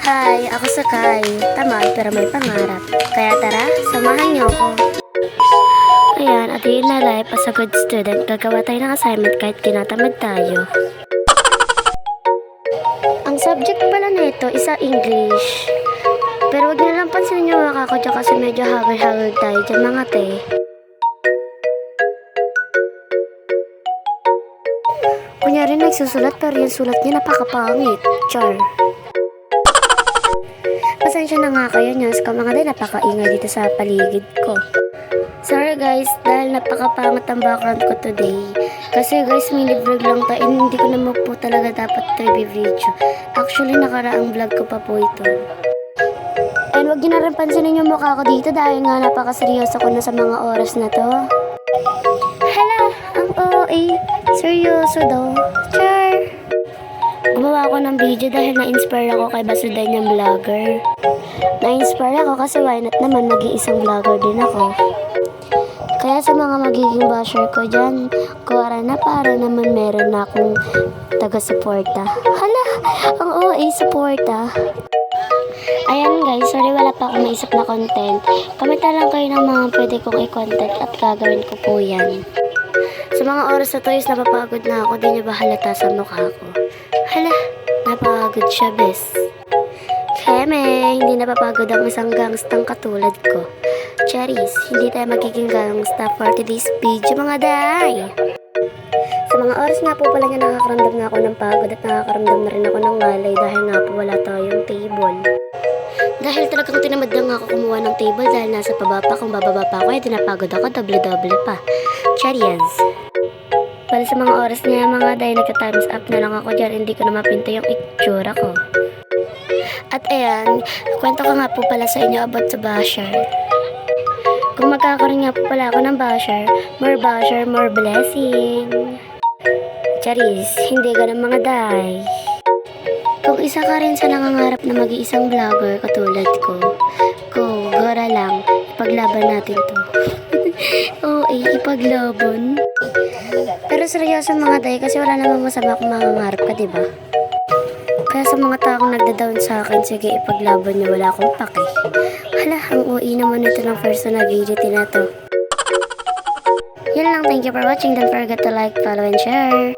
Hi, ako si Kai. Tamad pero may pangarap. Kaya tara, samahan niyo ako. Ayan, at yun na life as a good student, gagawa tayo ng assignment kahit tinatamad tayo. Ang subject pala nito isa English. Pero wag niyo lang pansinin yung mga kako dyan kasi medyo hagard-hagard tayo dyan mga te. Kunyari nagsusulat pero yung sulat niya napakapangit. Char. Pasensya na nga kayo nyo sa mga din napakaingay dito sa paligid ko. Sorry guys, dahil napakapangit ang background ko today. Kasi guys, mini vlog lang tayo. Hindi ko naman po talaga dapat ito i-video. Actually, nakaraang vlog ko pa po ito. And wag nyo na rin pansinin yung mukha ko dito dahil nga napakaseryoso ko na sa mga oras na to. Hala, ang OA. Seryoso daw. Char. Gumawa ako ng video dahil na-inspire ako kay Basuday niyang vlogger. Na-inspire ako kasi why not naman mag-iisang vlogger din ako. Kaya sa mga magiging basher ko dyan, kuwara na para naman meron na akong taga-suporta. Hala, ang OA suporta. Ayan guys, sorry wala pa akong maisip na content. Komenta lang kayo ng mga pwede kong i-content at gagawin ko po yan. Sa mga oras na to is napapagod na ako, di niyo ba halata sa mukha ko? Hala, napagod siya bes. Keme, hindi napapagod ang isang gangstang katulad ko. Charis, hindi tayo magiging gangsta for today's video mga day. Sa mga oras nga po pala niya nakakaramdam na ako ng pagod at nakakaramdam na rin ako ng ngalay dahil nga po wala tayong table. Dahil talagang tinamad lang ako kumuha ng table dahil nasa pababa pa, kung bababa pa ako ay tinapagod ako doble-doble pa. Charis. Para sa mga oras niya mga day, nagka-times up na lang ako dyan, hindi ko na mapinta yung itsura ko. At ayan, kwento ko nga po pala sa inyo about sa basher. Kung magkakaroon nga po pala ako ng basher, more blessing. Charis, hindi ganun mga day. Kung isa ka rin sa nangangarap na mag-iisang vlogger katulad ko, gora lang, ipaglaban natin to. Oo, ipaglaban. Pero seryoso mga day, kasi wala namang masama kung mangangarap ka, diba? Kaya sa mga taong nagda-down sa akin, sige ipaglaban niyo, wala akong pake. Hala, ang UI naman ito ng personality na to. Yun lang, thank you for watching. Don't forget to like, follow, and share.